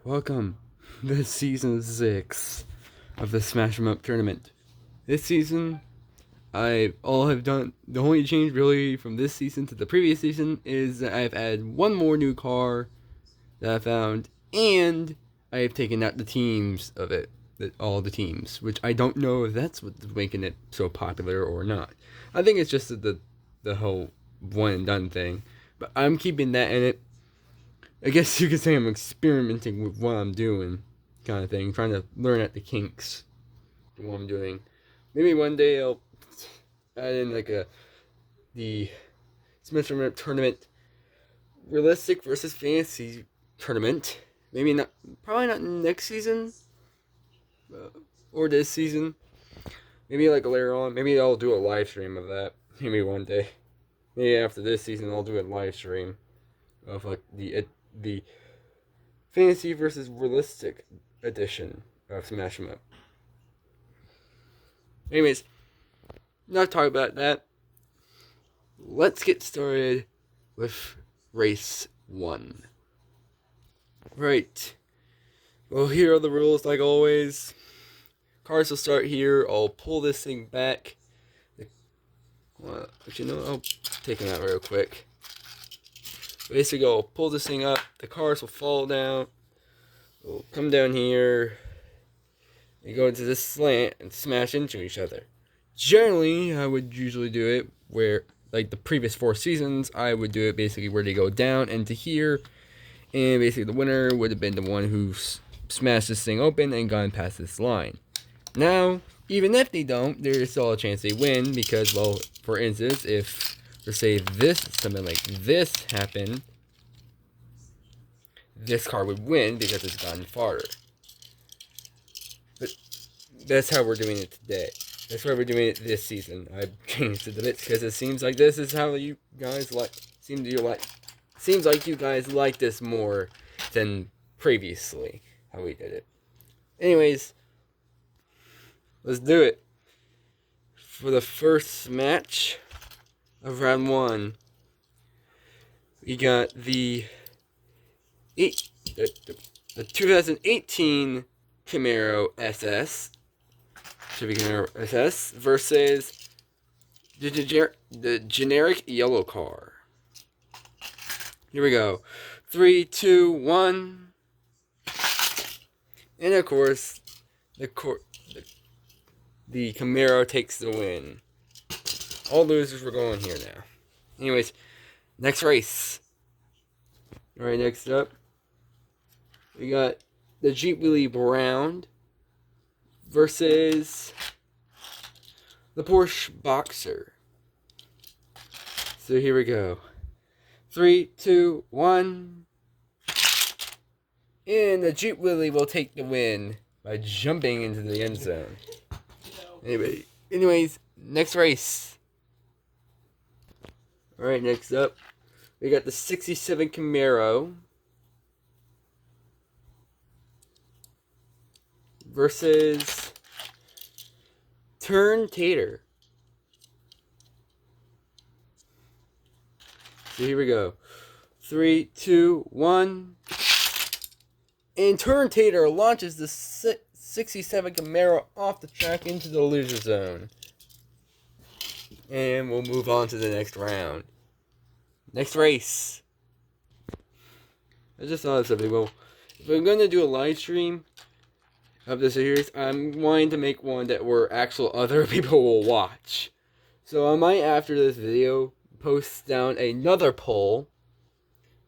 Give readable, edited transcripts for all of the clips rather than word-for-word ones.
Welcome to season 6 of the Smash 'em Up tournament. This season, all I've done, the only change really from this season to the previous season is that I've added one more new car that I found, and I have taken out the teams of it, all the teams, which I don't know if that's what's making it so popular or not. I think it's just the whole one and done thing, but I'm keeping that in it. I guess you could say I'm experimenting with what I'm doing, kind of thing, trying to learn at the kinks of what I'm doing. Maybe one day I'll add in the Smash Up tournament, realistic versus fantasy tournament. Maybe not, probably not next season or this season. Maybe later on. Maybe I'll do a live stream of that. Maybe one day. Maybe after this season I'll do a live stream of the fantasy versus realistic edition of Smash 'em Up. Anyways, not talk about that. Let's get started with race 1. Right. Well, here are the rules like always. Cars will start here. I'll pull this thing back. But I'll take them out real quick. Basically, I'll pull this thing up. The cars will fall down. We'll come down here. And go into this slant and smash into each other. Generally, I would usually do it where, like the previous 4 seasons, I would do it basically where they go down into here. And basically, the winner would have been the one who smashed this thing open and gone past this line. Now, even if they don't, there's still a chance they win because, well, for instance, if, let's say something like this happened, this car would win because it's gotten farther. But that's how we're doing it today. That's why we're doing it this season. I've changed it a bit because it seems like this is how you guys seems like you guys like this more than previously how we did it. Anyways, let's do it. For the first match of round 1, we got the 2018 Camaro SS, Chevy Impala SS versus the generic yellow car. Here we go. 3, 2, 1. And of course, the Camaro takes the win. All losers were going here now. Anyways, next race. Alright, next up, we got the Jeep Wheelie Brown versus the Porsche Boxer. So here we go. 3, 2, 1. And the Jeep Wheelie will take the win by jumping into the end zone. Anyways, next race. Alright, next up, we got the 67 Camaro versus Turn Tater. So here we go. 3, 2, 1. And Turn Tater launches the 67 Camaro off the track into the loser zone. And we'll move on to the next round. Next race. I just thought of something. Well, if I'm going to do a live stream of the series, I'm wanting to make one that where actual other people will watch. So I might, after this video, post down another poll.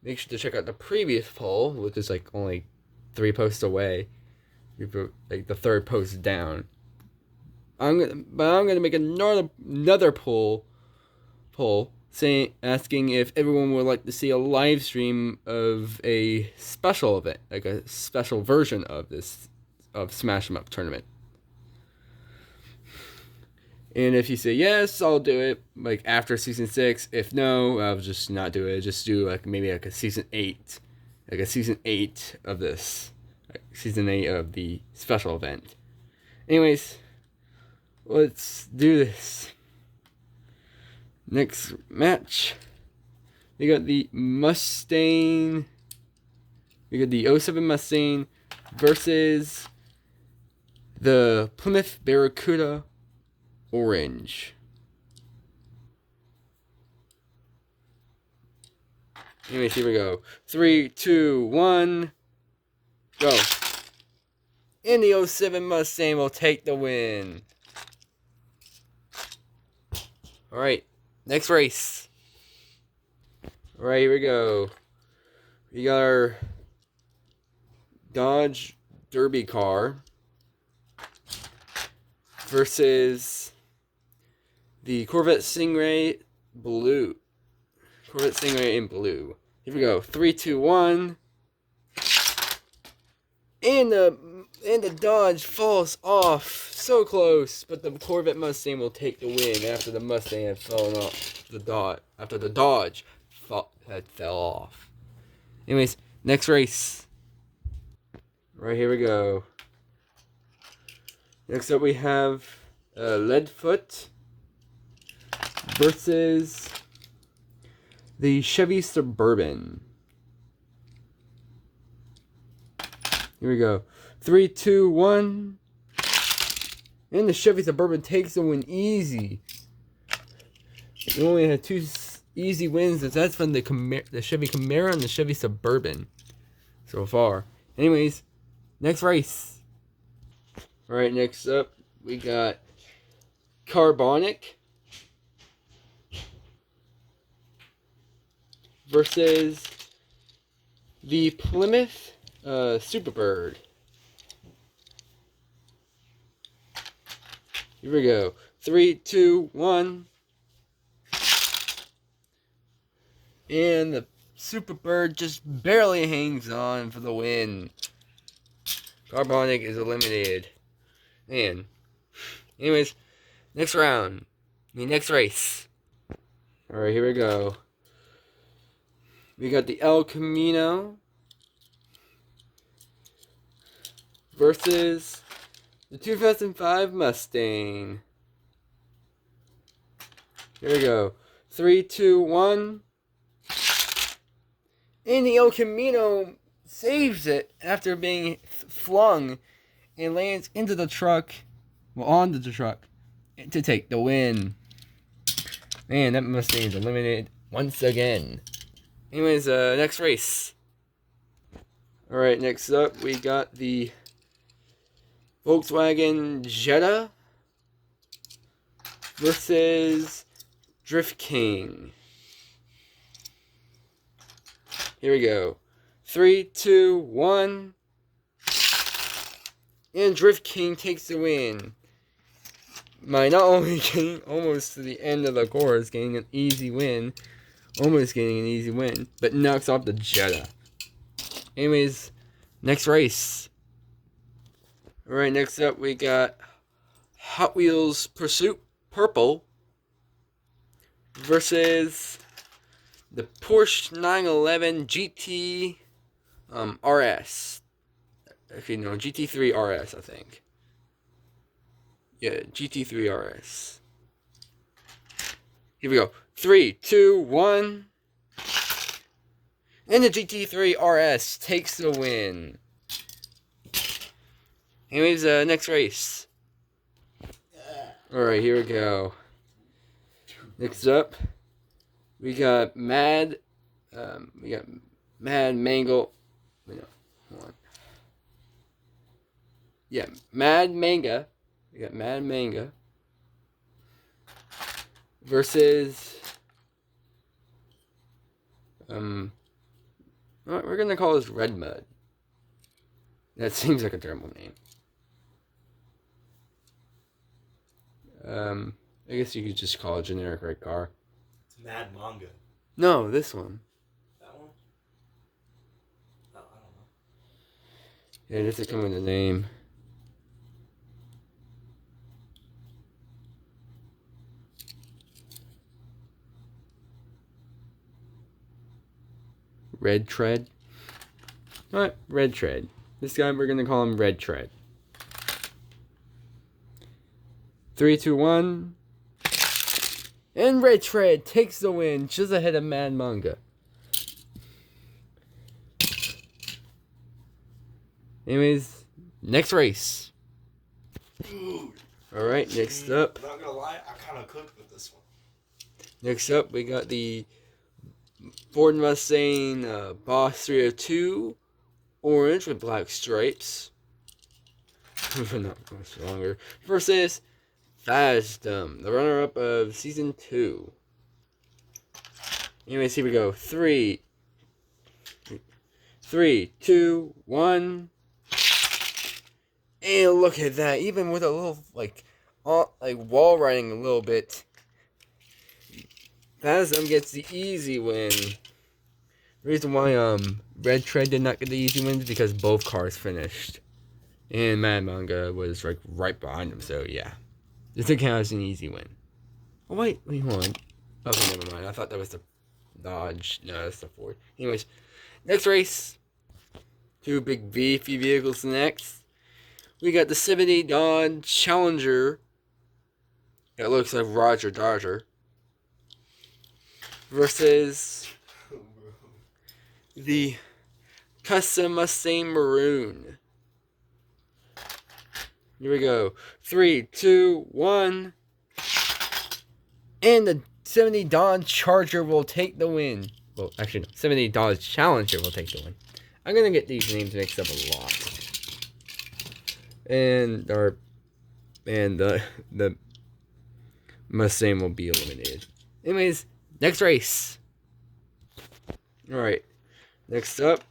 Make sure to check out the previous poll, which is only 3 posts away. The 3rd post down. I'm gonna make another poll asking if everyone would like to see a live stream of a special event, like a special version of Smash 'em Up tournament. And if you say yes, I'll do it after season 6. If no, I'll just not do it. Just do maybe a season 8, a season 8 of this, season 8 of the special event. Anyways, let's do this. Next match, we got the Mustang We got the '07 Mustang versus the Plymouth Barracuda Orange. Anyways, here we go. 3, 2, 1, go. And the '07 Mustang will take the win. Alright, next race. Alright, here we go. We got our Dodge Derby car versus the Corvette Stingray Blue. Corvette Stingray in blue. Here we go. 3, 2, 1. And the Dodge falls off. So close. But the Corvette Mustang will take the win after the Mustang had fallen off after the Dodge had fell off. Anyways, next race. Right, here we go. Next up we have Leadfoot versus the Chevy Suburban. Here we go. 3, 2, 1. And the Chevy Suburban takes the win easy. We only had 2 easy wins. That's from the Chevy Camaro and the Chevy Suburban so far. Anyways, next race. Alright, next up we got Carbonic versus the Plymouth Superbird. Here we go. 3, 2, 1. And the Superbird just barely hangs on for the win. Carbonic is eliminated. Man. Anyways, next round. Next race. Alright, here we go. We got the El Camino versus the 2005 Mustang. Here we go. 3, 2, 1. And the El Camino saves it after being flung and lands into the truck, onto the truck, to take the win. Man, that Mustang is eliminated once again. Anyways, next race. Alright, next up we got the Volkswagen Jetta versus Drift King. Here we go. 3, 2, 1. And Drift King takes the win. By not only getting almost to the end of the course, getting an easy win, but knocks off the Jetta. Anyways, next race. Alright, next up we got Hot Wheels Pursuit Purple versus the Porsche 911 GT RS. Actually, no, GT3 RS, I think. Yeah, GT3 RS. Here we go. 3, 2, 1. And the GT3 RS takes the win. Anyways, next race. Alright, here we go. Next up, we got Mad Mango. Wait, no, hold on. Yeah, Mad Manga. We got Mad Manga versus we're gonna call this Red Mud. That seems like a terrible name. I guess you could just call it generic red car. It's Mad Manga. No, this one. That one? Oh, I don't know. Yeah, it doesn't come with a name. Red Tread. Alright, Red Tread. This guy, we're gonna call him Red Tread. 3, 2, 1. And Red Tread takes the win, just ahead of Mad Manga. Anyways, next race. Dude. Alright, next up. Not gonna lie, I kind of cooked with this one. Next up, we got the Ford Mustang Boss 302 orange with black stripes. Not much longer. Versus Fasdom, the runner-up of Season 2. Anyways, here we go. 3, 2, 1. And look at that. Even with a little, like wall riding a little bit, Fasdom gets the easy win. The reason why Red Tread did not get the easy win is because both cars finished. And Mad Manga was like right behind him, so yeah. This didn't count as an easy win. Oh wait, hold on. Okay, never mind. I thought that was the Dodge. No, that's the Ford. Anyways, next race. Two big beefy vehicles next. We got the 70 Dodge Challenger. It looks like Roger Dodger. Versus the Custom Mustang Maroon. Here we go. 3, 2, 1. And the 70 Dodge Charger will take the win. Well, actually, no. 70 Dodge Challenger will take the win. I'm going to get these names mixed up a lot. And the Mustang will be eliminated. Anyways, next race. Alright. Next up,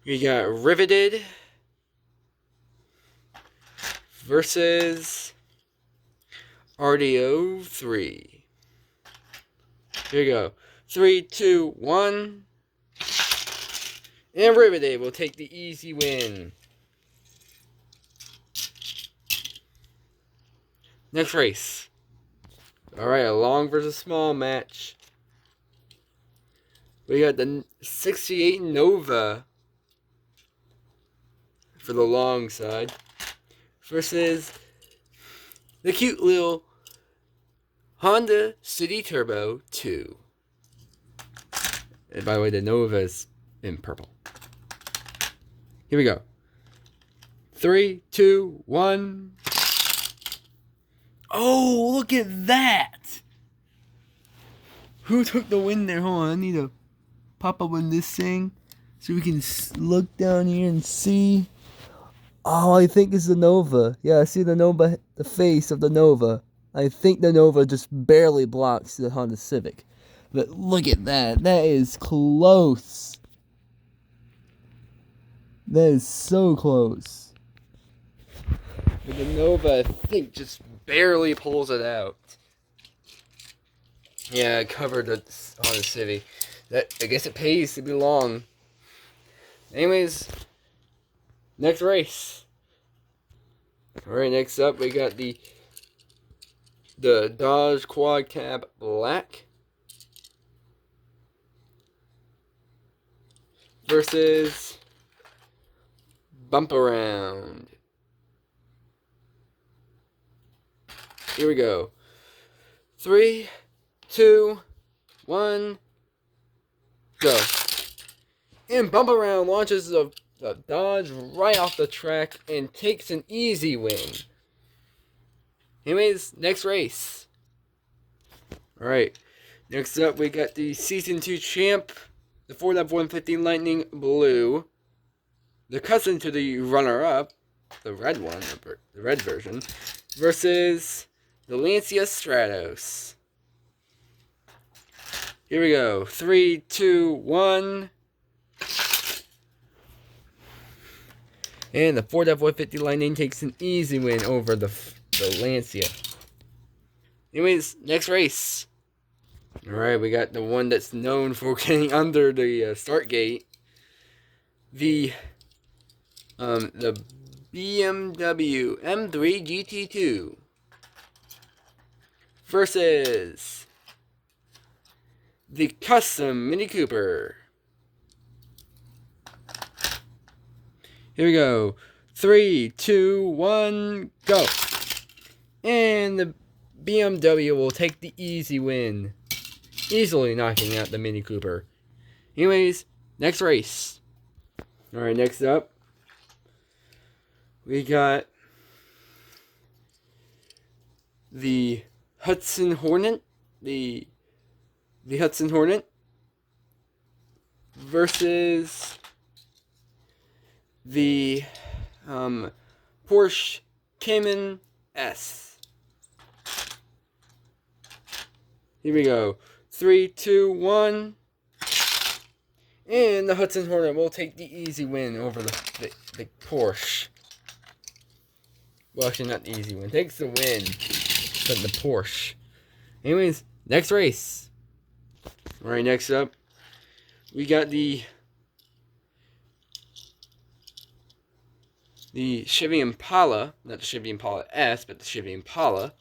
we got Riveted versus RDO 3. Here we go. 3, 2, 1. And Riveted will take the easy win. Next race. Alright, a long versus small match. We got the 68 Nova for the long side versus the cute little Honda City Turbo 2. And by the way, the Nova is in purple. Here we go. 3, 2, 1. Oh, look at that! Who took the win there? Hold on, I need to pop up on this thing so we can look down here and see. Oh, I think it's the Nova. Yeah, I see the Nova, the face of the Nova. I think the Nova just barely blocks the Honda Civic. But look at that. That is close. That is so close. But the Nova, I think, just barely pulls it out. Yeah, it covered the Honda Civic. That, I guess it pays to be long. Anyways, next race. Alright, next up we got the Dodge Quad Cab Black versus Bump Around. Here we go. 3, 2, 1, go. And Bump Around launches the Dodge right off the track and takes an easy win. Anyways, next race. Alright, next up we got the Season 2 champ, the Ford F-150 Lightning Blue, the cousin to the runner-up, the red one, the red version, versus the Lancia Stratos. Here we go. 3, 2, 1. And the Ford F-150 Lightning takes an easy win over the Lancia. Anyways, next race. Alright, we got the one that's known for getting under the start gate. The BMW M3 GT2 versus the custom Mini Cooper. Here we go. 3, 2, 1, go. And the BMW will take the easy win, easily knocking out the Mini Cooper. Anyways, next race. All right, next up, we got the Hudson Hornet, the Hudson Hornet versus the Porsche Cayman S. Here we go. 3, 2, 1. And the Hudson Hornet will take the easy win over the Porsche. Well, actually, not the easy win. Takes the win from the Porsche. Anyways, next race. Alright, next up, we got the Chevy Impala, not the Chevy Impala S, but the Chevy Impala,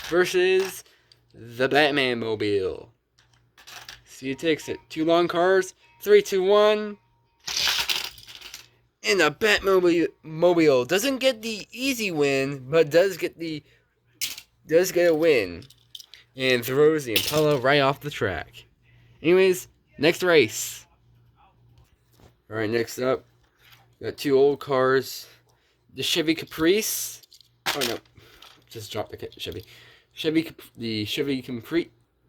versus the Batman Mobile. See who takes it. 2 long cars. 3, 2, 1. And the Batmobile doesn't get the easy win, but does get a win. And throws the Impala right off the track. Anyways, next race. Alright, next up, we got 2 old cars. The Chevy Caprice. Oh no, just dropped the Chevy. The Chevy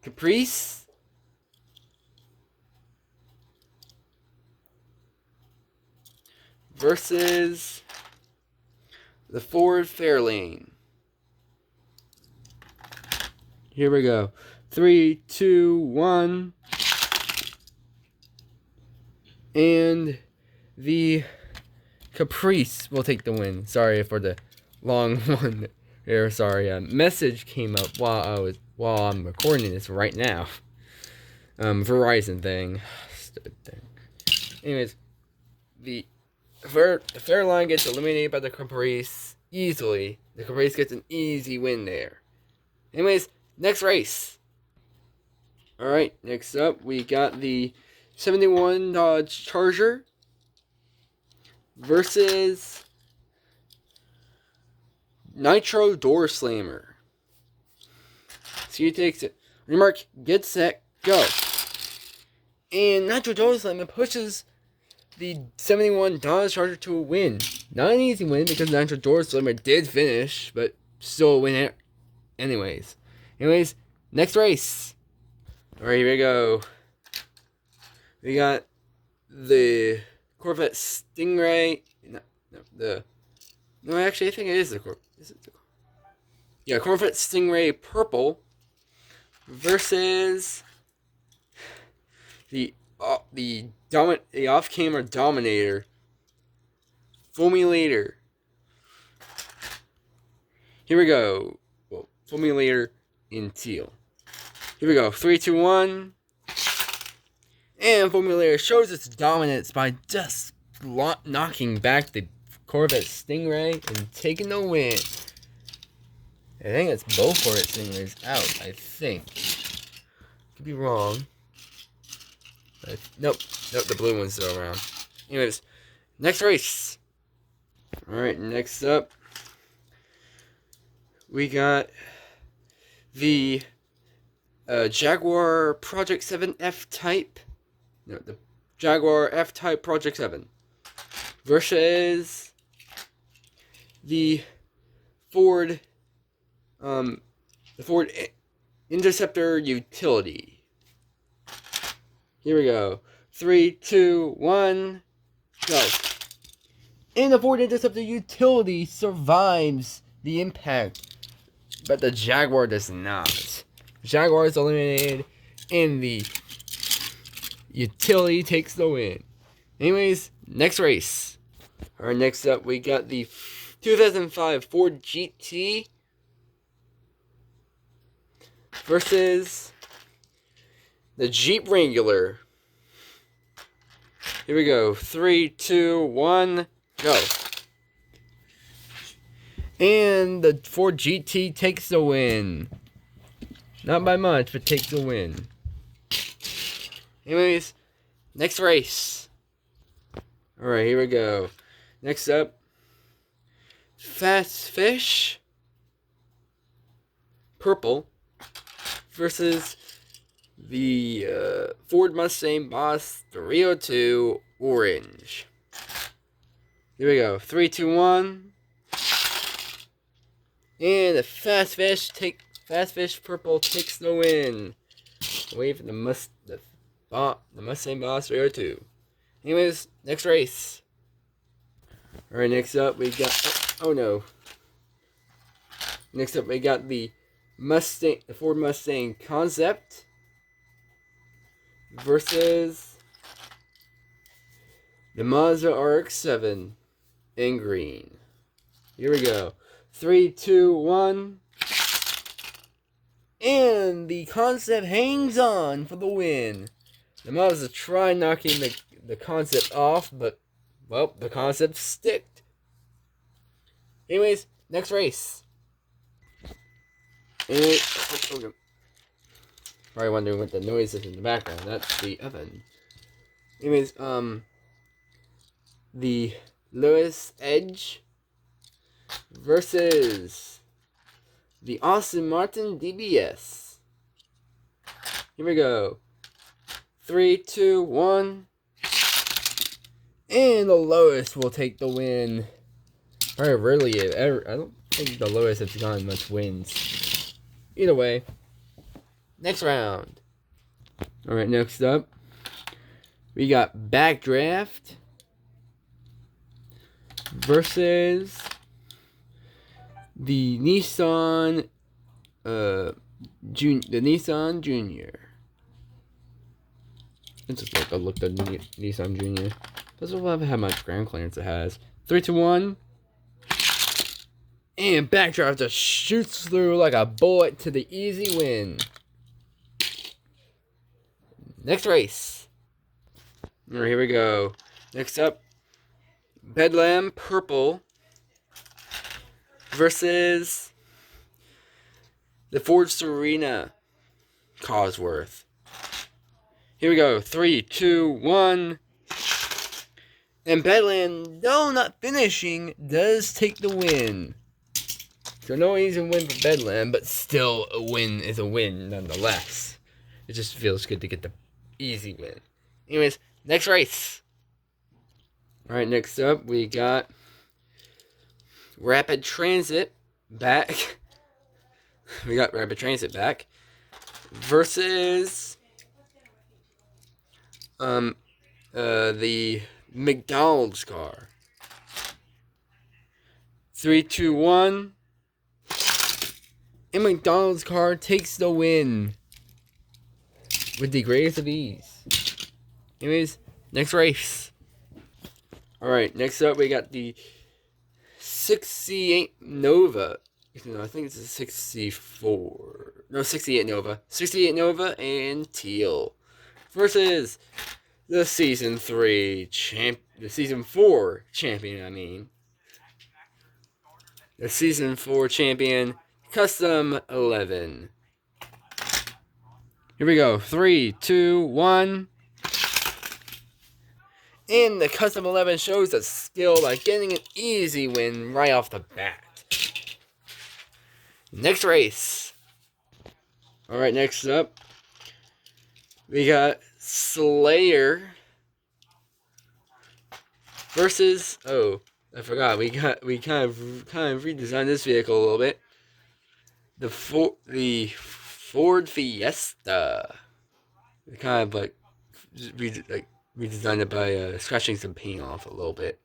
Caprice versus the Ford Fairlane. Here we go. 3, 2, 1. And the Caprice will take the win. Sorry for the long one there. Sorry. A message came up while I'm recording this right now. Verizon thing. Stupid thing. Anyways, the Fairlane gets eliminated by the Caprice easily. The Caprice gets an easy win there. Anyways, next race. Alright, next up we got the 71 Dodge Charger versus Nitro Door Slammer. So he takes it. Remark, get set, go. And Nitro Door Slammer pushes the 71 Dodge Charger to a win. Not an easy win because Nitro Door Slammer did finish, but still a win anyways. Next race. Alright, here we go. We got the Corvette Stingray. No, actually, I think it is the Corvette. Yeah, Corvette Stingray Purple versus the off-camera Dominator Formulator. Here we go. Well, Formulator in teal. Here we go. 3, 2, 1. And Formulator shows its dominance by just knocking back the Corvette Stingray and taking the win. I think it's both Corvette Stingrays out, I think. Could be wrong. Nope, the blue one's still around. Anyways, next race. Alright, next up, we got the Jaguar Project 7 F-Type. No, the Jaguar F-Type Project 7 versus the Ford Interceptor Utility. Here we go. 3, 2, 1, go. And the Ford Interceptor Utility survives the impact, but the Jaguar does not. Jaguar is eliminated, and the Utility takes the win. Anyways, next race. Alright, next up we got the 2005 Ford GT versus the Jeep Wrangler. Here we go. 3, 2, 1, go. And the Ford GT takes the win. Not by much, but takes the win. Anyways, next race. Alright, here we go. Next up, Fast Fish Purple versus the Ford Mustang Boss 302 Orange. Here we go. 3, 2, 1. And the Fast Fish Purple takes the win. Away from the Mustang Boss 302. Anyways, next race. Alright, next up we got oh no. Next up we got the Ford Mustang Concept versus the Mazda RX-7 in green. Here we go. 3, 2, 1. And the Concept hangs on for the win. The Mazda tried knocking the Concept off, but, well, the Concept sticked. Anyways, next race. And, probably wondering what the noise is in the background. That's the oven. Anyways, the Lewis Edge versus the Aston Martin DBS. Here we go. 3, 2, 1. And the Lotus will take the win. Very rarely ever. I don't think the Lotus has gotten much wins. Either way. Next round. Alright, next up. We got Backdraft versus the Nissan Nissan Junior. Let's just look at the Nissan Junior. Doesn't have how much ground clearance it has. 3, 2, 1. And Backdraft just shoots through like a bullet to the easy win. Next race. Alright, here we go. Next up, Bedlam Purple versus the Ford Serena Cosworth. Here we go. 3, 2, 1. And Bedlam, though not finishing, does take the win. So no easy win for Bedlam, but still a win is a win nonetheless. It just feels good to get the easy win. Anyways, next race. Alright, next up we got Rapid Transit back. We got Rapid Transit back versus the McDonald's car. 3, 2, 1. And McDonald's car takes the win with the greatest of ease. Anyways, next race. Alright, next up we got the 68 Nova. No, I think it's a 64. No, 68 Nova. 68 Nova and Teal versus the Season 4 champion, The Season 4 champion, Custom 11. Here we go. 3, 2, 1. And the Custom 11 shows the skill by getting an easy win right off the bat. Next race. Alright, next up, we got Slayer versus, oh, I forgot, we kind of redesigned this vehicle a little bit. The Ford Fiesta. We kind of redesigned it by scratching some paint off a little bit.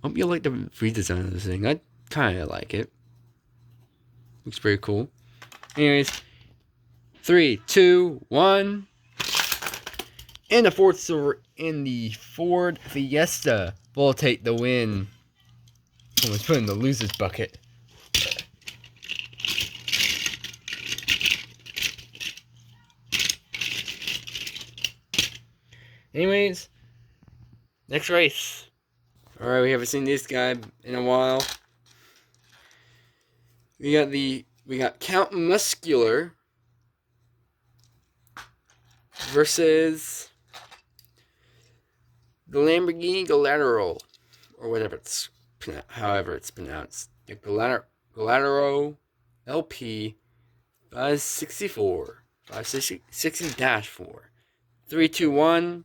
Hope you like the redesign of this thing. I kind of like it. Looks pretty cool. Anyways, 3, 2, 1. And the Ford Fiesta will take the win. Almost put in the loser's bucket. Anyways, next race. Alright, we haven't seen this guy in a while. We got Count Muscular versus the Lamborghini Gallardo, or however it's pronounced. The Gallardo LP 564. 560-4. 3, 2, 1.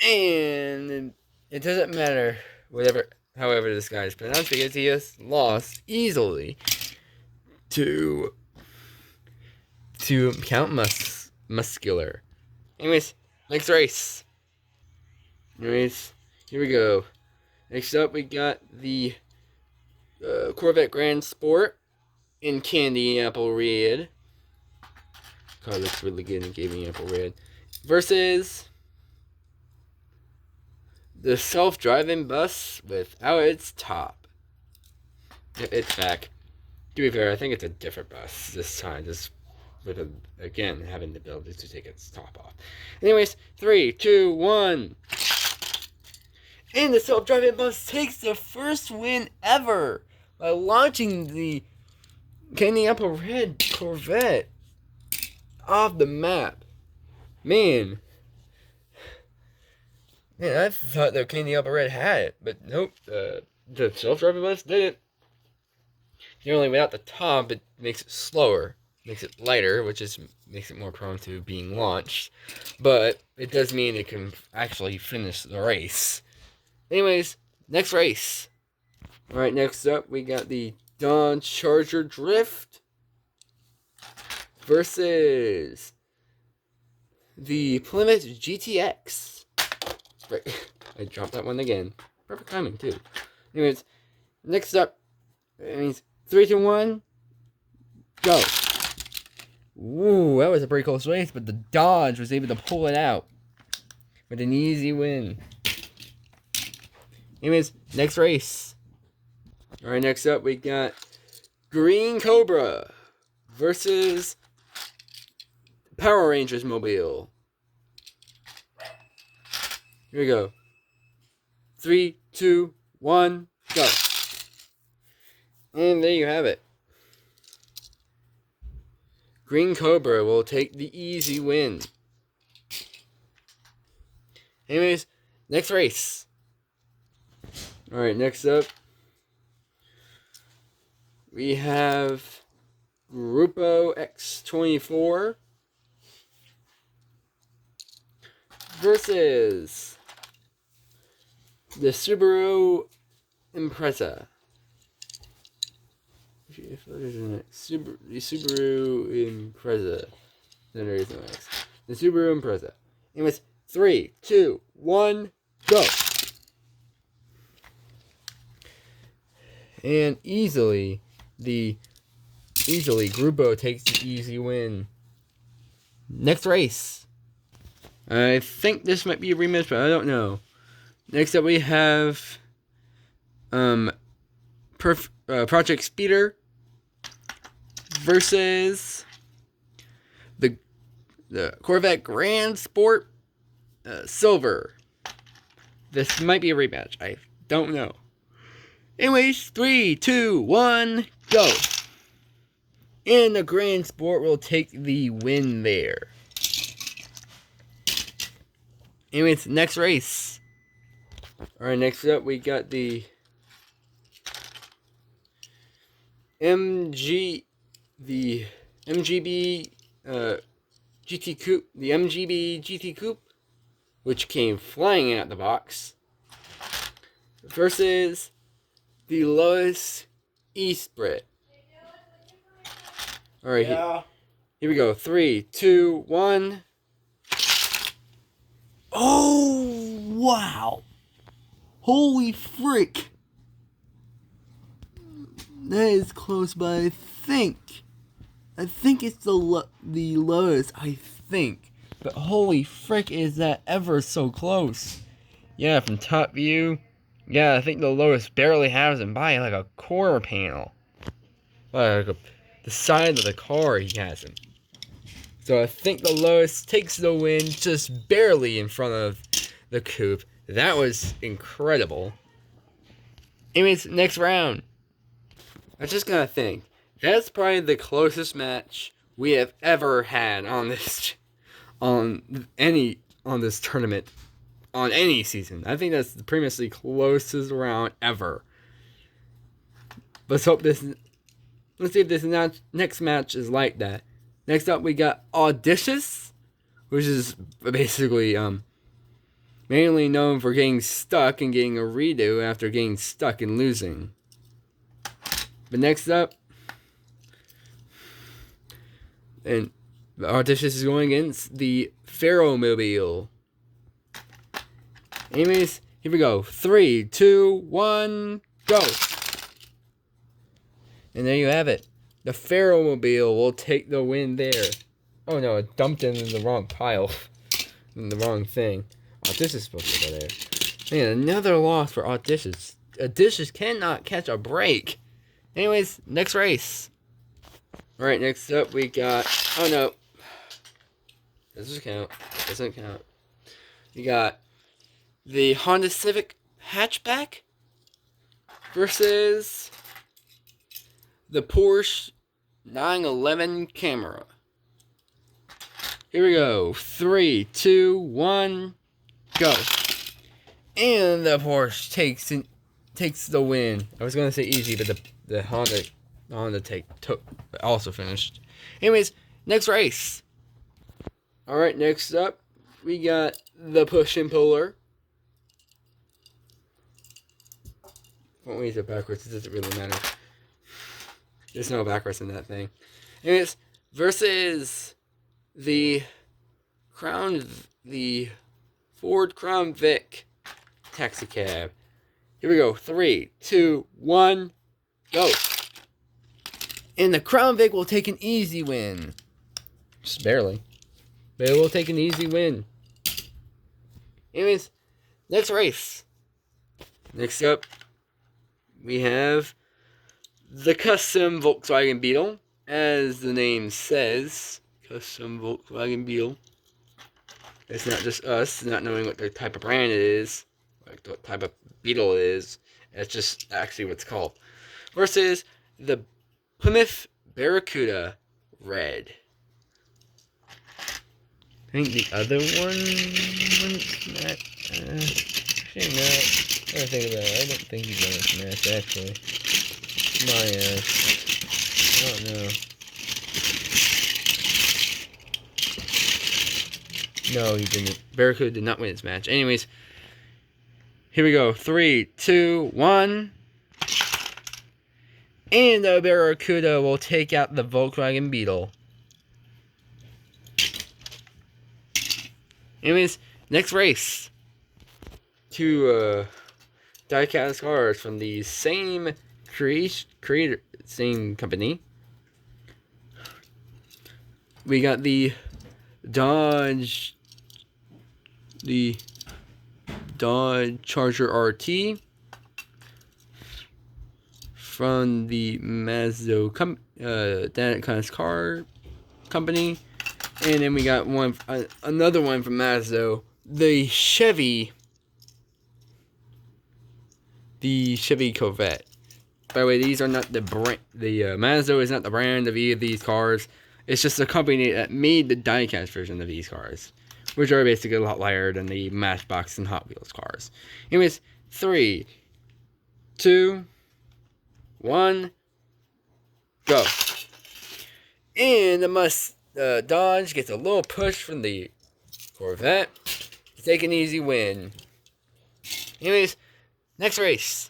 And it doesn't matter however this guy is pronounced, because he has lost easily to Count Muscular. Anyways, next race. Anyways, here we go. Next up, we got the Corvette Grand Sport in Candy Apple Red. Car looks really good in Candy Apple Red. Versus the self-driving bus without its top. It's back. To be fair, I think it's a different bus this time. Just with again having the ability to take its top off. Anyways, 3, 2, 1. And the self-driving bus takes the first win ever by launching the Candy Apple Red Corvette off the map. Man, I thought the Candy Apple Red had it, but nope. The self-driving bus did it. Generally, without the top, it makes it slower, makes it lighter, which makes it more prone to being launched. But it does mean it can actually finish the race. Anyways, next race. Alright, next up, we got the Dodge Charger Drift versus the Plymouth GTX. Right, I dropped that one again. Perfect timing, too. Anyways, next up, it means 3, 2, 1, go. Ooh, that was a pretty close race, but the Dodge was able to pull it out with an easy win. Anyways, next race. Alright, next up we got Green Cobra versus Power Rangers Mobile. Here we go. 3, 2, 1, go. And there you have it. Green Cobra will take the easy win. Anyways, next race. Alright, next up, we have Grupo X24 versus the Subaru Impreza. The Subaru Impreza. There is no X. The Subaru Impreza. Anyways, 3, 2, 1, go. And easily Grupo takes the easy win. Next race. I think this might be a rematch, but I don't know. Next up we have Project Speeder versus the Corvette Grand Sport Silver. This might be a rematch. I don't know. Anyways, 3, 2, 1, go. And the Grand Sport will take the win there. Anyways, next race. Alright, next up we got the MGB GT Coupe, the MGB GT Coupe, which came flying out the box, versus the Lotus E-Sprit. Alright, here we go. 3, 2, 1. Oh, wow. Holy frick. That is close, but I think it's the Lotus, I think. But holy frick, is that ever so close. Yeah, from top view, yeah, I think the Lotus barely has him by like a quarter panel. The side of the car he has him. So I think the Lotus takes the win just barely in front of the coupe. That was incredible. Anyways, next round. I just gotta think. That's probably the closest match we have ever had on this tournament, on any season. I think that's pretty much the closest round ever. Let's hope Let's see if this next match is like that. Next up, we got Audacious, which is basically mainly known for getting stuck and getting a redo after getting stuck and losing. But next up, and Audacious is going against the Ferromobile. Anyways, here we go. 3, 2, 1, go. And there you have it. The Ferromobile will take the win there. Oh no, it dumped in the wrong pile. In the wrong thing. Audacious is supposed to go there. Man, another loss for Audacious. Audacious cannot catch a break. Anyways, next race. Alright, next up we got... Oh no. Doesn't count. Doesn't count. We got the Honda Civic hatchback versus the Porsche 911 Camera. Here we go. 3, 2, 1, go. And the Porsche takes the win. I was gonna say easy, but the Honda also finished. Anyways, next race. All right, next up we got the push and puller. Won't we use it backwards? It doesn't really matter. There's no backwards in that thing. Anyways, versus the Ford Crown Vic taxi cab. Here we go. 3, 2, 1, go. And the Crown Vic will take an easy win. Just barely. But it will take an easy win. Anyways, next race. Next up, we have the custom Volkswagen Beetle. As the name says, custom Volkswagen Beetle. It's not just us not knowing what the type of brand it is, like what type of Beetle it is. It's just actually what it's called. Versus the Plymouth Barracuda Red. I think the other one wouldn't match. Actually, no. I think about it. I don't think he's gonna match, actually. My ass. I don't know. No, he didn't. Barracuda did not win his match. Anyways, here we go. 3, 2, 1. And the Barracuda will take out the Volkswagen Beetle. Anyways, next race. Two die-cast cars from the same same company. We got the Dodge Charger RT from the Mazda that car company, and then we got another one from Mazda, the Chevy Corvette. By the way, these are not the brand. The Mazda is not the brand of either of these cars. It's just a company that made the die-cast version of these cars, which are basically a lot lighter than the Matchbox and Hot Wheels cars. Anyways, 3, 2, 1, go. And the Dodge gets a little push from the Corvette to take an easy win. Anyways, next race.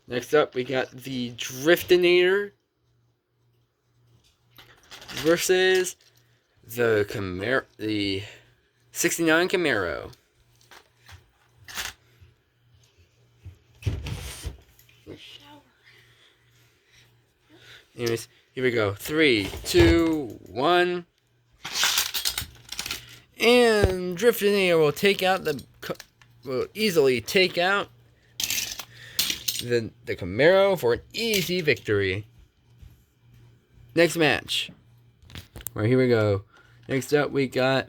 Next up, we got the Driftinator versus the 69 Camaro. Anyways, here we go. 3, 2, 1. And Driftinator will easily take out the Camaro for an easy victory. Next match. Alright, here we go. Next up, we got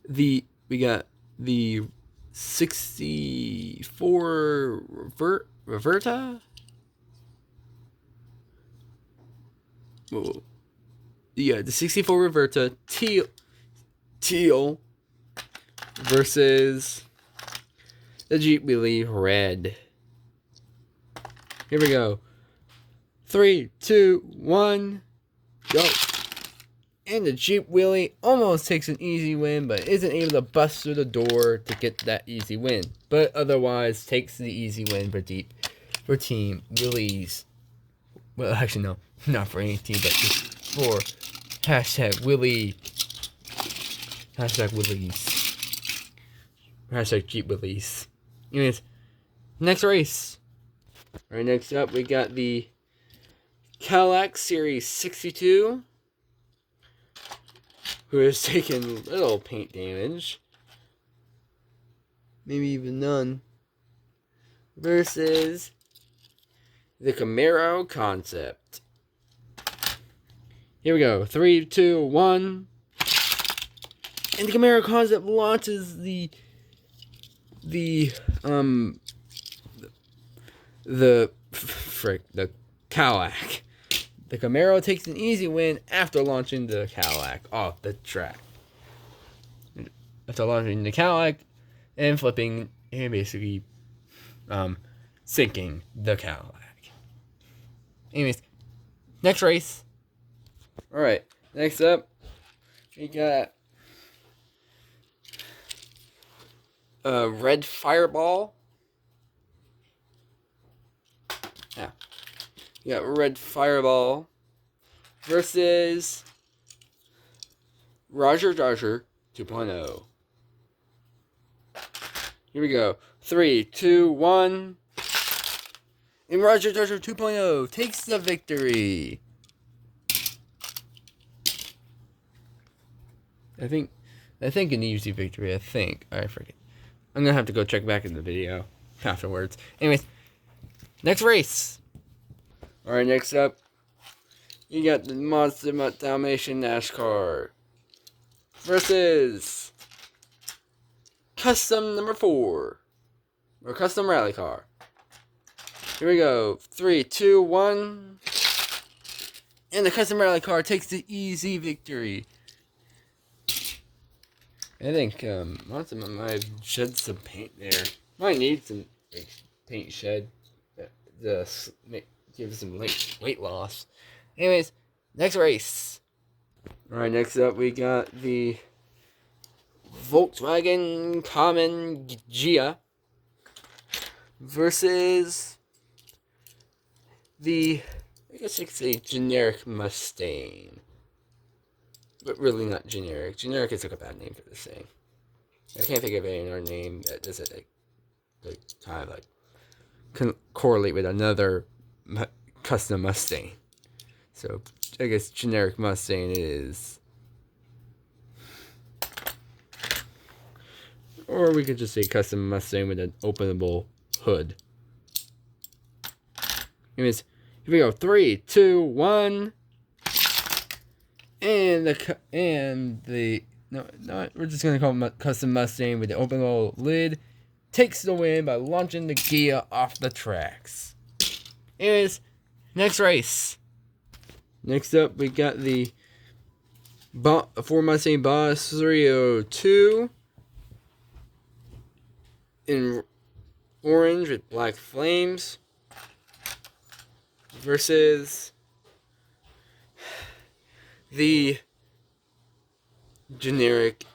the 64 Reverta. Whoa. Yeah, the 64 Reverta teal versus the Jeep Wheelie Red. Here we go. 3, 2, 1, go. And the Jeep Willie almost takes an easy win, but isn't able to bust through the door to get that easy win. But otherwise takes the easy win for Team Willie's. Well, actually, no, not for any team, but just for hashtag Willie. Hashtag Willies. Hashtag Jeep Willies. Anyways, next race. Alright, next up we got the Cadillac Series 62, who has taken little paint damage, maybe even none, versus the Camaro Concept. Here we go. 3, 2, 1. And the Camaro Concept launches the Cadillac. The Camaro takes an easy win after launching the Cadillac off the track. After launching the Cadillac and flipping and basically sinking the Cadillac. Anyways, next race. Alright, next up, we got Red Fireball. Yeah. You got Red Fireball versus Roger Dodger 2.0. Here we go. 3, 2, 1. And Roger Dodger 2.0 takes the victory. I think an easy victory. I forget. I'm gonna have to go check back in the video afterwards. Anyways, next race. Alright, next up, you got the Monster Mutt Dalmatian NASCAR versus Custom number 4, or Custom Rally Car. Here we go. 3, 2, 1. And the Custom Rally Car takes the easy victory. I think Monster Mutt might have shed some paint there. Might need some paint shed. Just give some weight loss. Anyways, next race. Alright, next up we got the Volkswagen Common Gia versus the, I guess you could say, generic Mustang. But really not generic. Generic is like a bad name for this thing. I can't think of any other name that doesn't kind of correlate with another custom Mustang. So I guess generic Mustang is, or we could just say custom Mustang with an openable hood. Anyways, here we go. 3, 2, 1. And we're just gonna call it custom Mustang with the openable lid takes the win by launching the Gia off the tracks. Anyways, next race. Next up, we got the Ford Mustang Boss 302 in orange with black flames versus the generic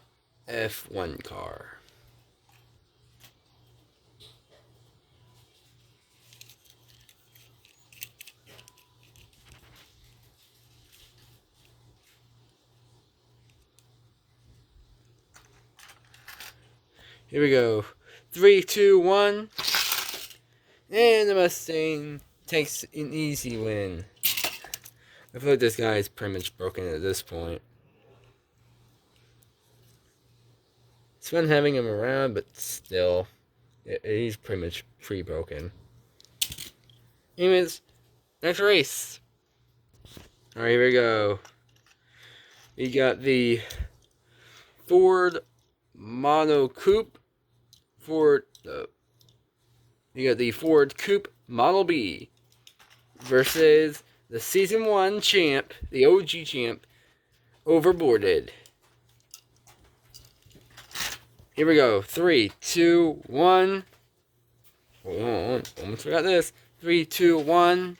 F1 car. Here we go. 3, 2, 1. And the Mustang takes an easy win. I feel like this guy is pretty much broken at this point. It's fun having him around, but still, he's pretty much pre-broken. Anyways, next race. Alright, here we go. We got the Ford Mono Coupe. You got the Ford Coupe Model B versus the Season 1 champ, the OG champ, Overboarded. Here we go. 3, 2, 1. Hold on. Almost forgot this. 3, 2, 1.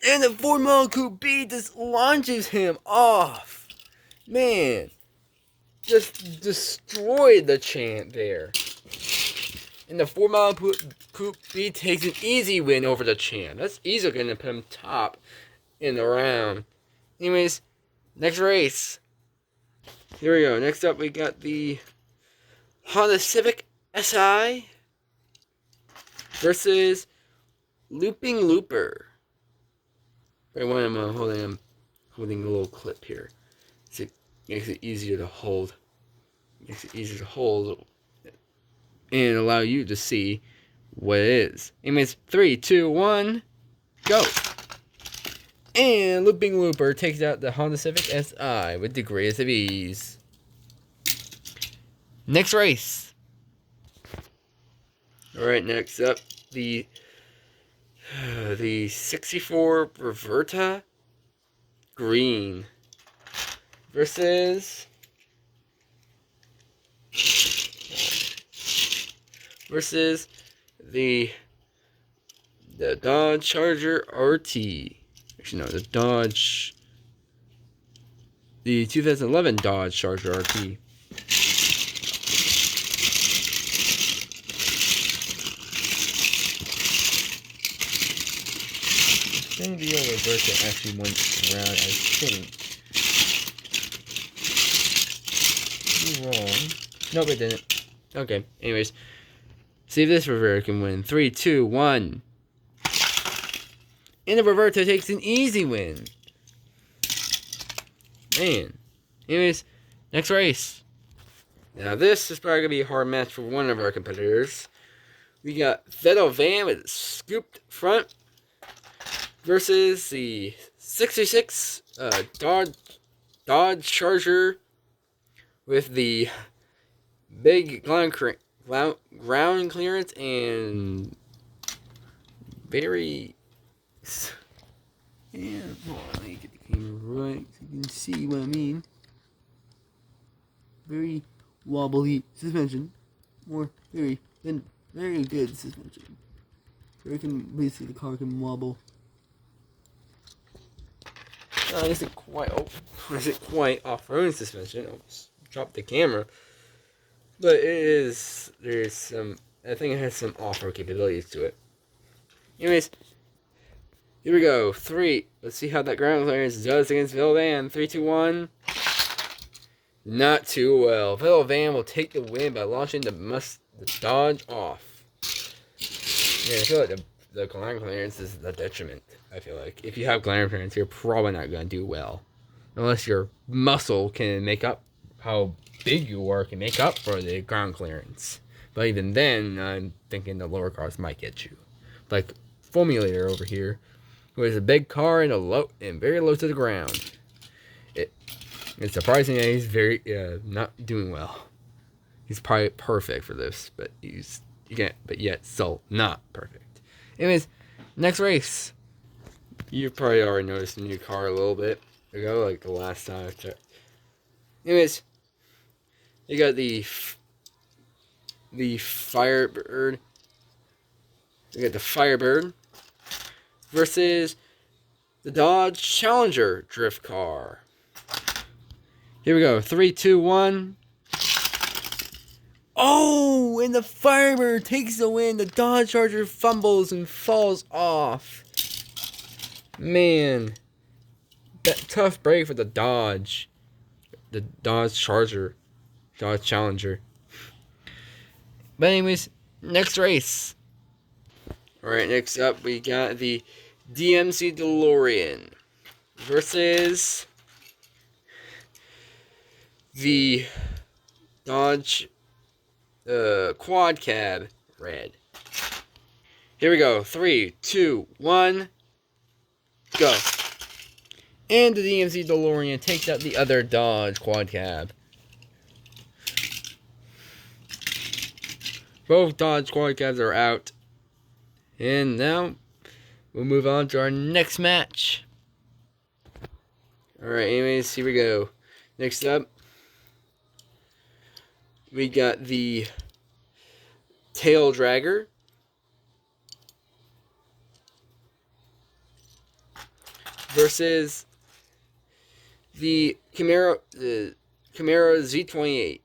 And the 4-mile Coupe B just launches him off. Man, just destroyed the chant there. And the 4-mile Coupe B takes an easy win over the champ. That's easily going to put him top in the round. Anyways, next race. Here we go. Next up, we got the Honda Civic SI versus Looping Looper. Wait, when I'm holding a little clip here. So it makes it easier to hold. And allow you to see what it is. Anyways, 3, 2, 1, go. And Looping Looper takes out the Honda Civic SI with the greatest of ease. Next race. Alright, next up, the 64 Roberta Green versus the Dodge Charger RT. Actually, no, the 2011 Dodge Charger RT. I think the Roberta actually went around, I think. You're wrong. Nope, it didn't. Okay, anyways. See if this Roberta can win. 3, 2, 1. And the Roberta takes an easy win. Man. Anyways, next race. Now this is probably going to be a hard match for one of our competitors. We got Vettel Van with scooped front versus the 66 Dodge Charger with the big ground clearance and very... And hold on, let me get the camera right so you can see what I mean. Very wobbly suspension. Very good suspension. So basically the car can wobble. Isn't quite off-road suspension. I almost dropped the camera. But there's some, I think it has some off-road capabilities to it. Anyways, here we go. 3. Let's see how that ground clearance does against Vettel Van. 3, 2, 1. Not too well. Vettel Van will take the win by launching the Dodge off. Yeah, I feel like the ground clearance is the detriment. I feel like if you have ground clearance, you're probably not going to do well, unless your muscle can make up how big you are can make up for the ground clearance. But even then, I'm thinking the lower cars might get you, like Formulator over here, who has a big car and very low to the ground. It's surprising that he's very not doing well. He's probably perfect for this, but yet still not perfect. Anyways, next race. You probably already noticed the new car a little bit ago, like the last time I checked. Anyways, you got the Firebird. You got the Firebird versus the Dodge Challenger drift car. Here we go. 3, 2, 1. Oh, and the Firebird takes the win. The Dodge Charger fumbles and falls off. Man, that tough break for the Dodge. The Dodge Charger. Dodge Challenger. But anyways, next race. Alright, next up we got the DMC DeLorean versus the Dodge Quad Cab Red. Here we go. 3, 2, 1, go. And the DMC DeLorean takes out the other Dodge Quad Cab. Both Dodge Quad Cabs are out. And now we'll move on to our next match. Alright, anyways, here we go. Next up, we got the Tail Dragger versus the Camaro Z28.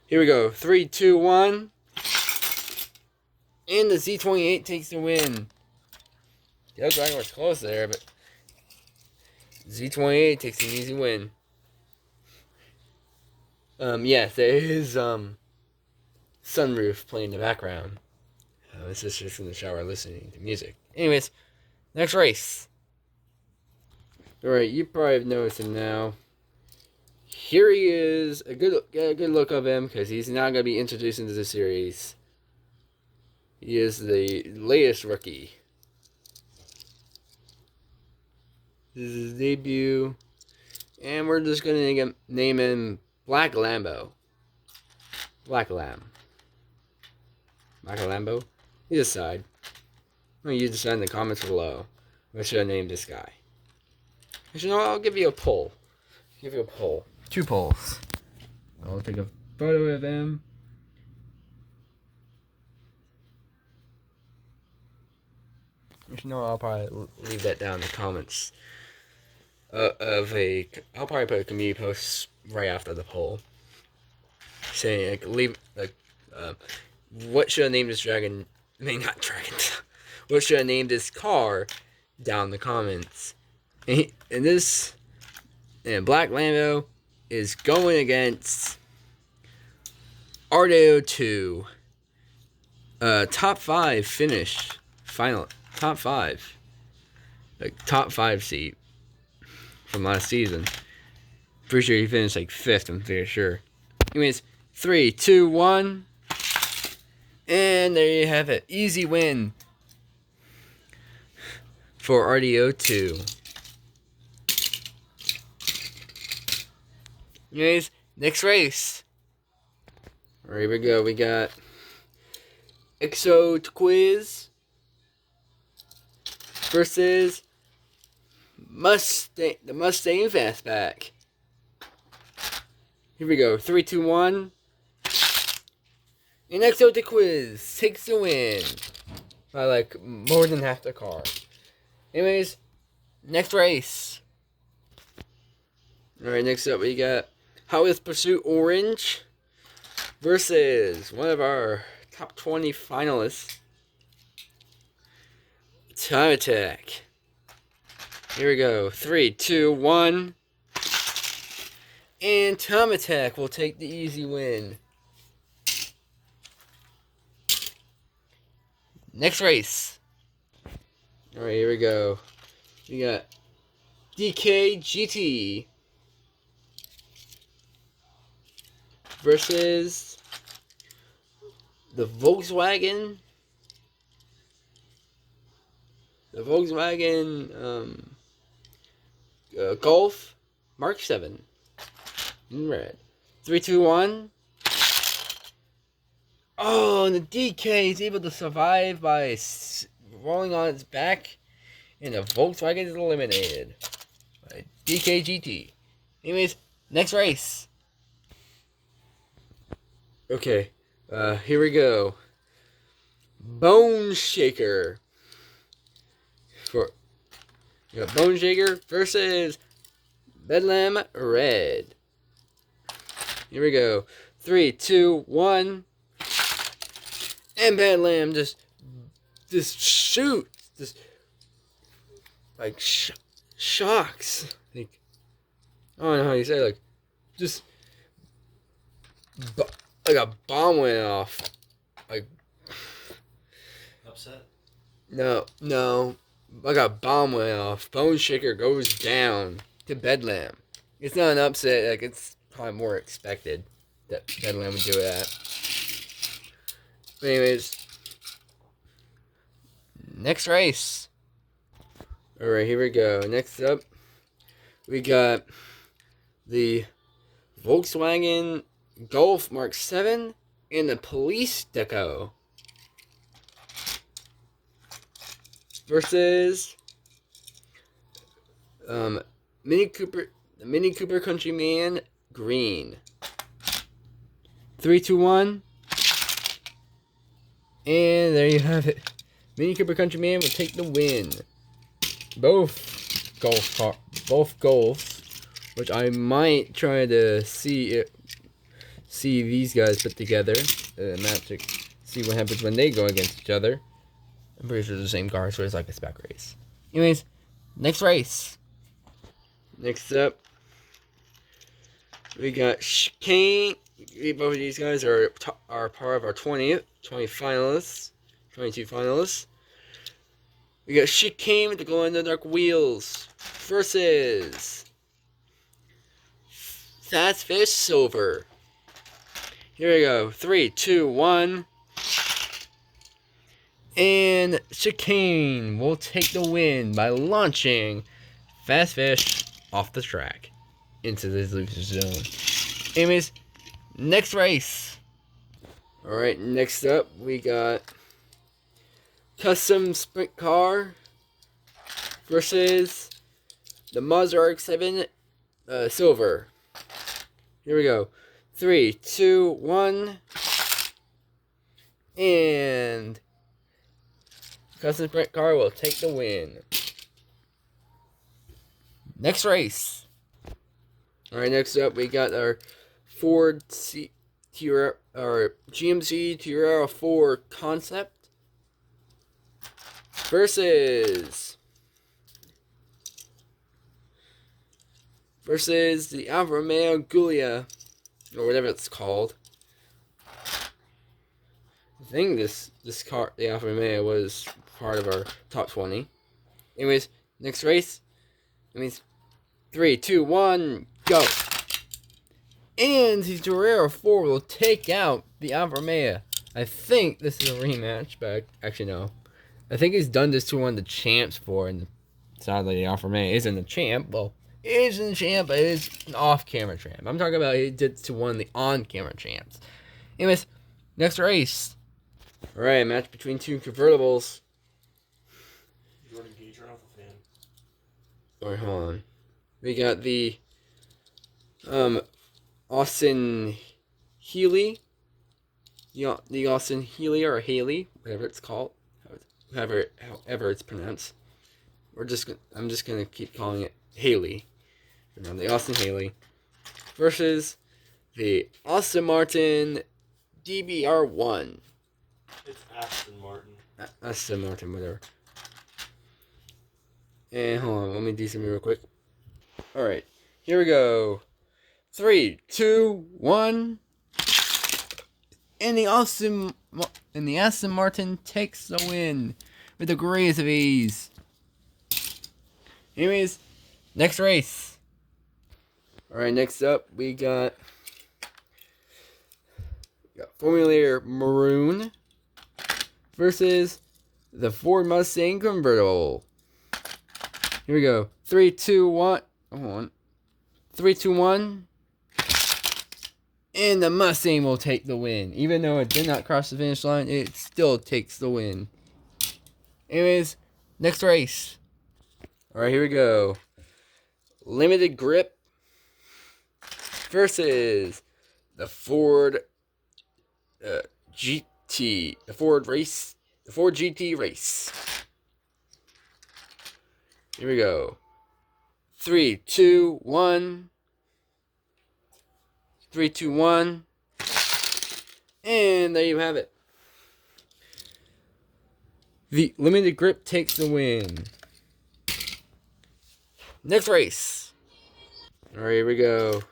Here we go. 3, 2, 1. And the Z28 takes the win. The other guy was close there, but Z28 takes an easy win. Yes, there is sunroof playing in the background. This is just in the shower listening to music. Anyways, next race. Alright, you probably have noticed him now. Here he is. A good look of him because he's now going to be introduced into the series. He is the latest rookie. This is his debut. And we're just going to name him Black Lambo. Black Lamb. Black Lambo? You decide. Well, you decide in the comments below. What should I name this guy? Actually, no, I'll give you a poll. Give you a poll. 2 polls. I'll take a photo of him. Actually, no, I'll probably leave that down in the comments. I'll probably put a community post right after the poll. Saying, what should I name this dragon? I mean, not dragon. What should I name this car? Down in the comments. And Black Lambo is going against RDO 2. Top 5 finish. Final. Top 5. Like, top 5 seat. From last season. Pretty sure he finished like 5th, I'm pretty sure. Anyways, 3, 2, 1. And there you have it. Easy win. For RDO 2. Anyways, next race. Alright, here we go. We got EXO Quiz versus the Mustang Fastback. Here we go. 3, 2, 1. And EXO Quiz takes the win by like more than half the car. Anyways, next race. Alright, next up we got Hot Wheels Pursuit Orange versus one of our top 20 finalists, Time Attack. Here we go. 3, 2, 1. And Time Attack will take the easy win. Next race. Alright, here we go. We got DKGT versus the Volkswagen. Golf Mark 7 in red. 3, 2, 1. Oh, and the DK is able to survive by rolling on its back, and the Volkswagen is eliminated by DKGT. Anyways, next race. Okay, here we go. Bone Shaker. You got Bone Shaker versus Bedlam Red. Here we go. 3, 2, 1. And Bedlam just shoots. Just like shocks. Like, I don't know how you say it, like just like a bomb went off. Like Upset? no. Like a bomb went off. Bone Shaker goes down to Bedlam. It's not an upset. Like, it's probably more expected that Bedlam would do that. But anyways, next race. Alright, here we go. Next up, we got the Volkswagen Golf Mark 7 and the Police Deco versus the Mini Cooper Countryman Green. 3, 2, 1. And there you have it. Mini Cooper Countryman will take the win. Both golfs, which I might try to see these guys put together a match to see what happens when they go against each other. I'm pretty sure they're the same car, so it's like a spec race. Anyways, next race. Next up, we got Chicane. Both of these guys are part of our 20 finalists, 22 finalists. We got Chicane with the glow in the dark wheels versus Fast Fish Silver. Here we go. 3, 2, 1. And Chicane will take the win by launching Fast Fish off the track into the loser zone. Anyways, next race. Alright, next up we got Custom Sprint Car versus the Mazda RX-7 Silver. Here we go. 3, 2, 1. And Custom Sprint Car will take the win. Next race. Alright, next up we got our Ford GMC Tiara 4 concept versus the Alfa Romeo Giulia, or whatever it's called. I think this car, the Alfa Romeo, was part of our top 20. Anyways, next race. That means 3, 2, 1, go. And the Tiara 4 will take out the Alfa Romeo. I think this is a rematch, but actually no. I think he's done this to one of the champs before, and sadly the Alfa Romeo isn't a champ. Well, it isn't a champ, but it is an off-camera champ. I'm talking about he did to one of the on-camera champs. Anyways, next race. Alright, match between two convertibles. Jordan Gage, Alpha fan. Alright, hold on. We got the Austin Healey. The Austin Healey or Haley, whatever it's called. However it's pronounced. I'm just gonna keep calling it Haley. Now the Austin Haley versus the Aston Martin DBR1. It's Aston Martin. Aston Martin, whatever. And hold on, let me do something real quick. Alright, here we go. 3, 2, 1. And the Aston Martin takes the win with the greatest of ease. Anyways, next race. Alright, next up we got Formula Maroon versus the Ford Mustang convertible. Here we go. 3, 2, 1. Hold on. 3, 2, 1. And the Mustang will take the win. Even though it did not cross the finish line, it still takes the win. Anyways, next race. Alright, here we go. Limited Grip versus the Ford GT. The Ford GT race. Here we go. 3, 2, 1. 3, 2, 1. And there you have it. The Limited Grip takes the win. Next race. Alright, here we go.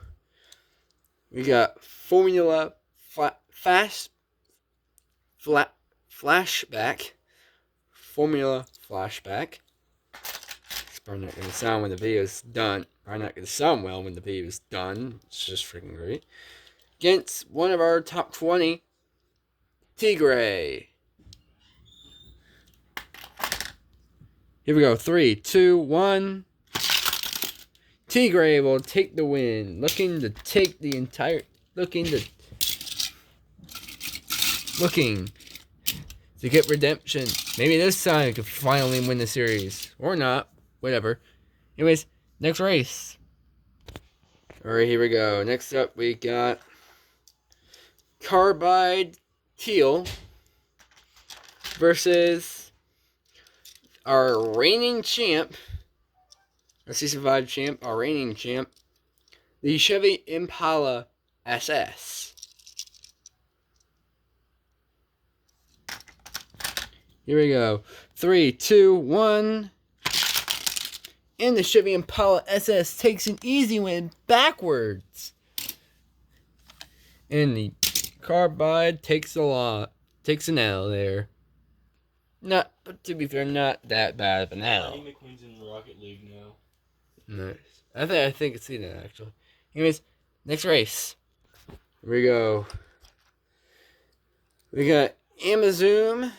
We got Formula Flashback. Formula Flashback. It's probably not going to sound when the video is done. Probably not going to sound well when the video is done. It's just freaking great. Against one of our top 20, Tigray. Here we go. 3, 2, 1. Tigray will take the win. Looking to get redemption. Maybe this time it could finally win the series. Or not. Whatever. Anyways, next race. Alright, here we go. Next up we got Carbide Teal versus our reigning champ, our Season 5 champ, our reigning champ, the Chevy Impala SS. Here we go. 3, 2, 1. And the Chevy Impala SS takes an easy win backwards. And the Carbide takes an L there. Not, to be fair, not that bad of an L. McQueen's in Rocket League now. Nice. I think it's seen it actually. Anyways, next race. Here we go. We got Amazon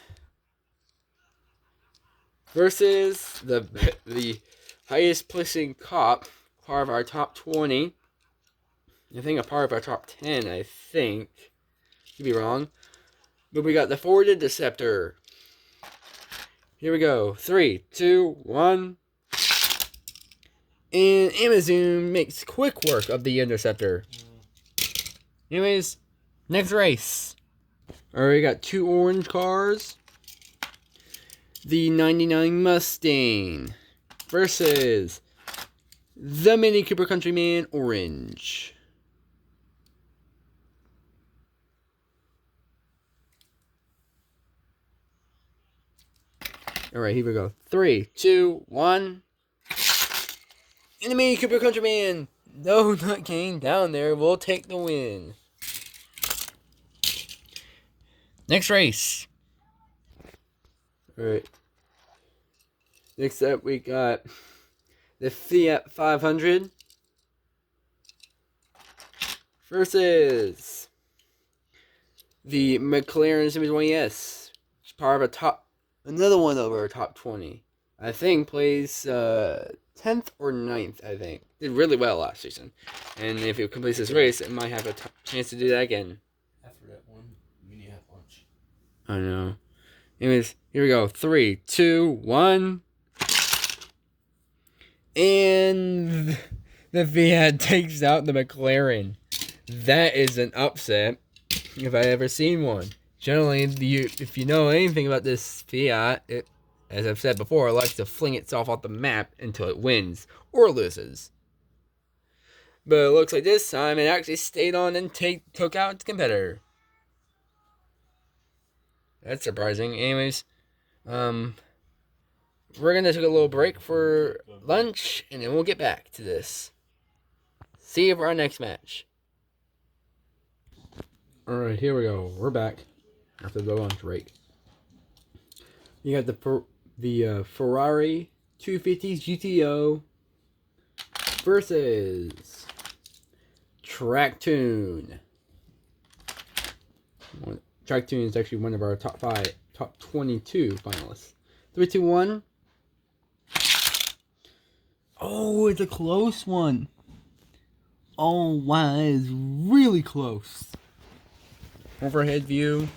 versus the highest placing cop, part of our top 20. I think a part of our top 10, I think. Could be wrong. But we got the Ford Interceptor. Here we go. 3, 2, 1. And Amazon makes quick work of the Interceptor. Anyways, next race. Alright, we got 2 orange cars. The 99 Mustang versus the Mini Cooper Countryman Orange. Alright, here we go. 3, 2, 1. And the Mini Cooper Countryman, no, not getting down there, will take the win. Next race. Alright. Next up, we got the Fiat 500 versus the McLaren 720S. It's part of another one over our top 20. I think plays 10th or 9th, I think. Did really well last season. And if it completes this race, it might have a chance to do that again. After that one, we need to have lunch. I know. Anyways, here we go. 3, 2, 1. And the Fiat takes out the McLaren. That is an upset, if I ever seen one. Generally, if you know anything about this Fiat, it, as I've said before, it likes to fling itself off the map until it wins or loses. But it looks like this time it actually stayed on and took out its competitor. That's surprising. Anyways, we're gonna take a little break for lunch, and then we'll get back to this. See you for our next match. Alright, here we go. We're back after the lunch break. You got the Ferrari 250 GTO versus Tracktune. Tracktune is actually one of our top 22 finalists. 3, 2, 1. Oh, it's a close one. Oh, wow, it is really close. Overhead view.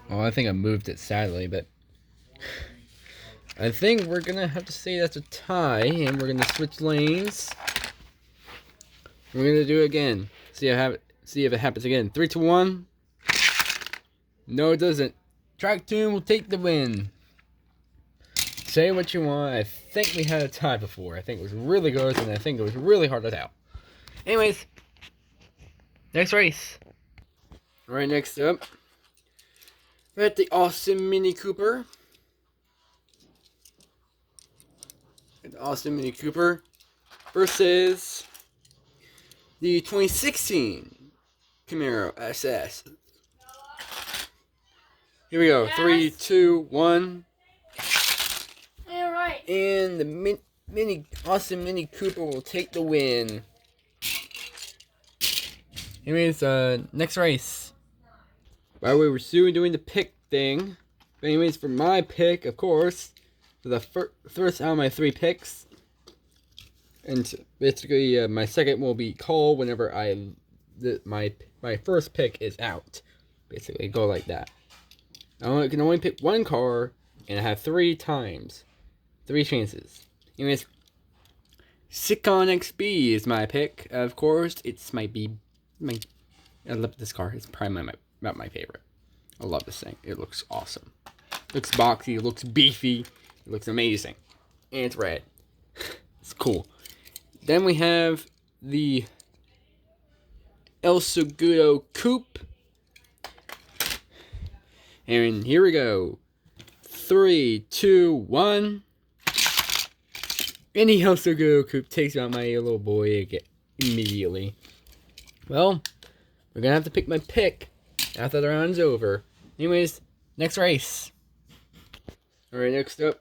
Oh, I think I moved it sadly, but I think we're gonna have to say that's a tie, and we're gonna switch lanes. We're gonna do it again. See if it happens again. 3, 2, 1. No, it doesn't. Tracktune will take the win. Say what you want. I think we had a tie before. I think it was really good, and I think it was really hard to tell. Anyways, next race. Right next up, we're at the Austin Mini Cooper. The Austin Mini Cooper versus the 2016 Camaro SS. Here we go. 3, 2, 1. You're right. And the Austin Mini Cooper will take the win. Anyways, next race. By the way, we're still doing the pick thing. But anyways, for my pick, of course, for the first out of my 3 picks, and basically my second will be called whenever my first pick is out. Basically, go like that. I can only pick 1 car, and I have 3 chances. Anyways, Sicon XB is my pick. Of course, it's my I love this car. It's probably about my favorite. I love this thing. It looks awesome. It looks boxy. It looks beefy. It looks amazing. And it's red. It's cool. Then we have the El Segundo Coupe. And here we go. 3, 2, 1. And the El Segundo Coupe takes out my little boy again immediately. Well, we're gonna have to pick my pick after the round's over. Anyways, next race. Alright, next up,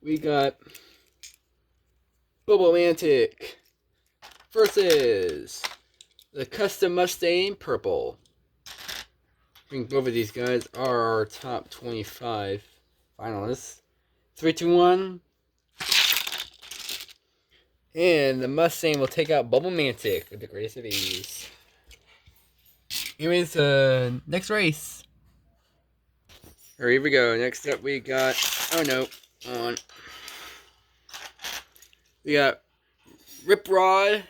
we got Bobomantic versus the Custom Mustang Purple. I think both of these guys are our top 25 finalists. 3, 2, 1. And the Mustang will take out Bobomantic with the greatest of ease. Anyways, next race. Alright, here we go. Next up we got, oh no, on. We got Rip Rod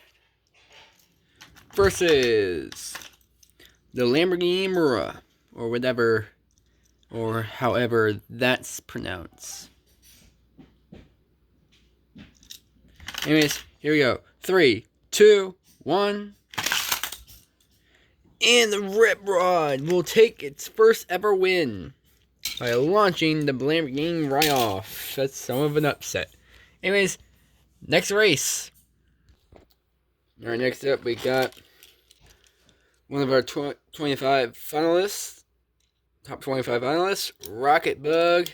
versus the Lamborghini Miura, or whatever, or however that's pronounced. Anyways, here we go. 3, 2, 1. And the Rip Rod will take its first ever win by launching the Lamborghini right off. That's some of an upset. Anyways, next race. Alright, next up we got one of our 25 finalists. Top 25 finalists. Rocket Bug.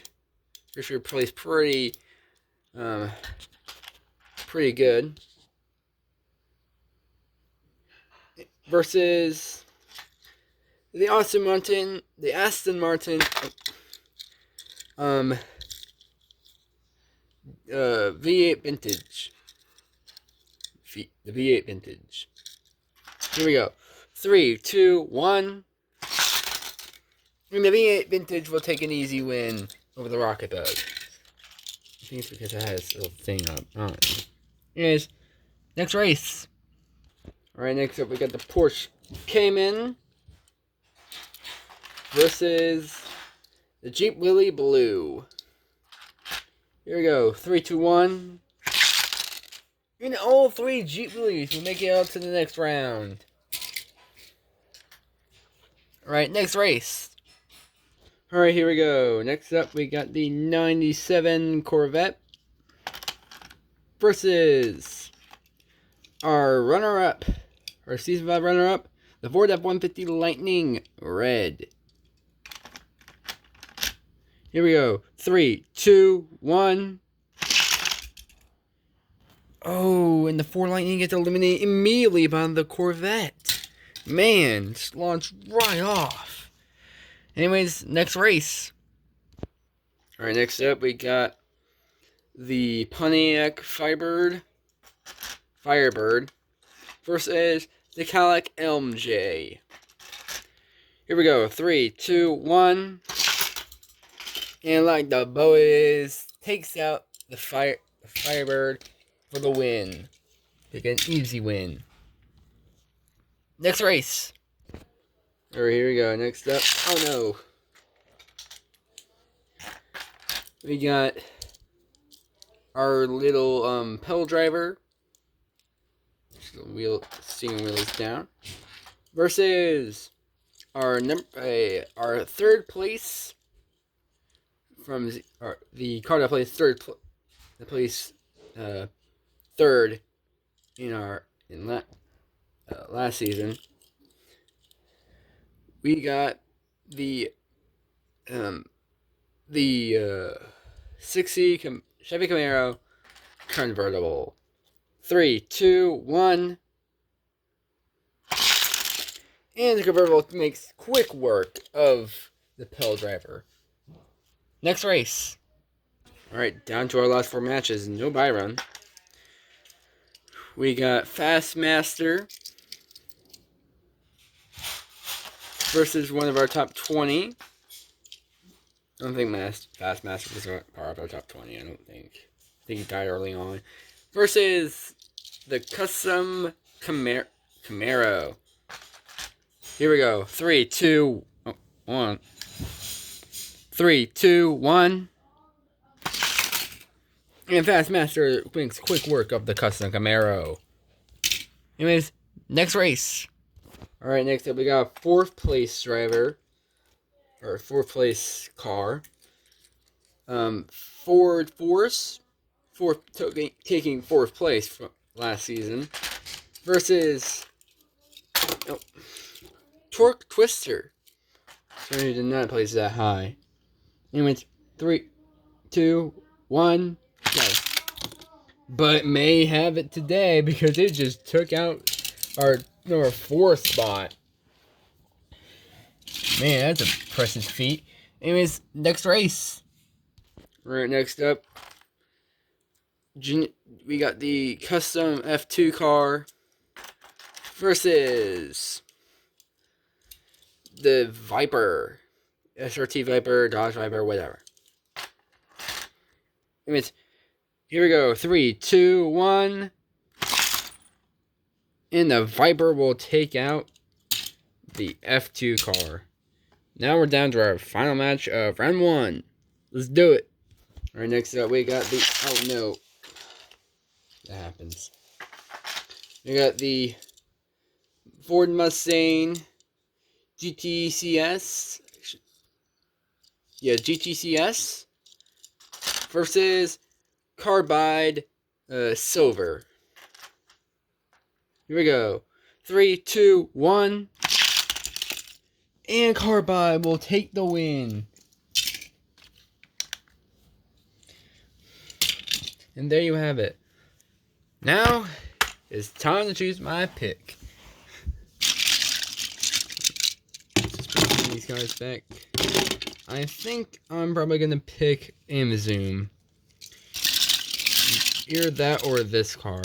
Pretty sure plays pretty good. Versus the Aston Martin V8 Vintage. The V8 Vintage. Here we go. 3, 2, 1. And the V8 Vintage will take an easy win over the Rocket Bug. I think it's because it has a little thing on it. Anyways, next race. Alright, next up we got the Porsche Cayman versus the Jeep Willy Blue. Here we go. 3, 2, 1. And all 3 Jeep Willys will make it out to the next round. Alright, next race. Alright, here we go. Next up, we got the 97 Corvette versus our runner-up, our Season 5 runner-up, the Ford F-150 Lightning Red. Here we go. 3, 2, 1. Oh, and the Ford Lightning gets eliminated immediately by the Corvette. Man, just launched right off. Anyways, next race. Alright, next up we got the Pontiac Firebird versus the Cadillac Elm J. Here we go. 3, 2, 1. And like the boys, takes out the Firebird for the win. Take an easy win. Next race. Alright, here we go. Next up. Oh no. We got our little pedal driver. Steering wheel is down. Versus our third place from the car that placed third in last season. We got the 60 Chevy Camaro convertible. 3, 2, 1. And the convertible makes quick work of the pedal driver. Next race. Alright, down to our last 4 matches. No bye run. We got Fastmaster versus one of our top 20. I don't think Fastmaster was part of our top 20. I don't think. I think he died early on. Versus the Custom Camaro. Here we go. 3, 2, 1. 3, 2, 1. And Fastmaster makes quick work of the custom Camaro. Anyways, next race. Alright, next up we got a 4th place driver. Or 4th place car. Ford Force. Taking 4th place from last season. Versus Torque Twister. So he did not place that high. Anyways, 3, 2, 1, go. But may have it today because it just took out our number 4 spot. Man, that's a impressive feat. Anyways, next race. Alright, next up. We got the custom F2 car versus the Viper. SRT Viper, Dodge Viper, whatever. Anyways, here we go. 3, 2, 1. And the Viper will take out the F2 car. Now we're down to our final match of round 1. Let's do it. Alright, next up we got the... Oh, no. That happens. We got the Ford Mustang GTCS. Yeah, GTCS. Versus Carbide Silver. Here we go. 3, 2, 1. And Carbide will take the win. And there you have it. Now, it's time to choose my pick. Just put these guys back. I think I'm probably going to pick Amazon. Either that or this car.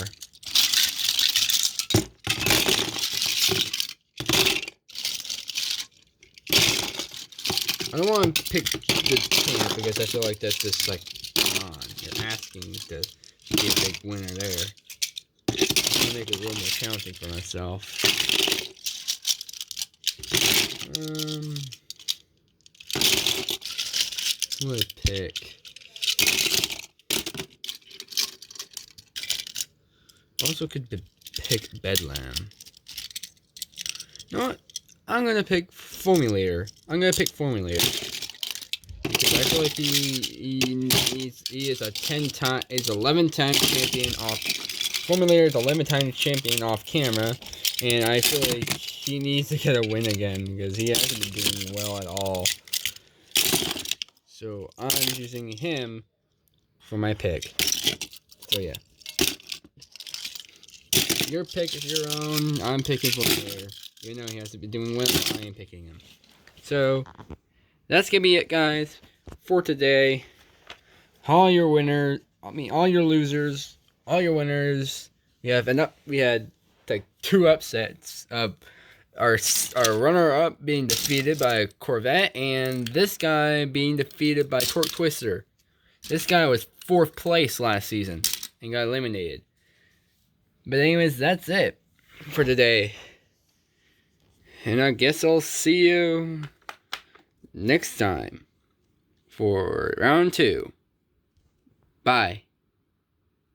I don't want to pick the champ because I feel like that's just like, come on, you're asking to be a big winner there. I'm going to make it a little more challenging for myself. Who would I pick? Also could pick Bedlam. You know what? I'm gonna pick Formulator. Because I feel like he is a 11-time champion off. Formulator is 11-time champion off camera, and I feel like he needs to get a win again because he hasn't been doing well at all. So I'm choosing him for my pick. So yeah. Your pick is your own. I'm picking Formulator. Even though he hasn't been doing well, I am picking him. So, that's going to be it, guys, for today. All your winners, all your losers, all your winners. We had like 2 upsets. Our runner-up being defeated by a Corvette, and this guy being defeated by Torque Twister. This guy was 4th place last season and got eliminated. But anyways, that's it for today. And I guess I'll see you next time for round 2. Bye.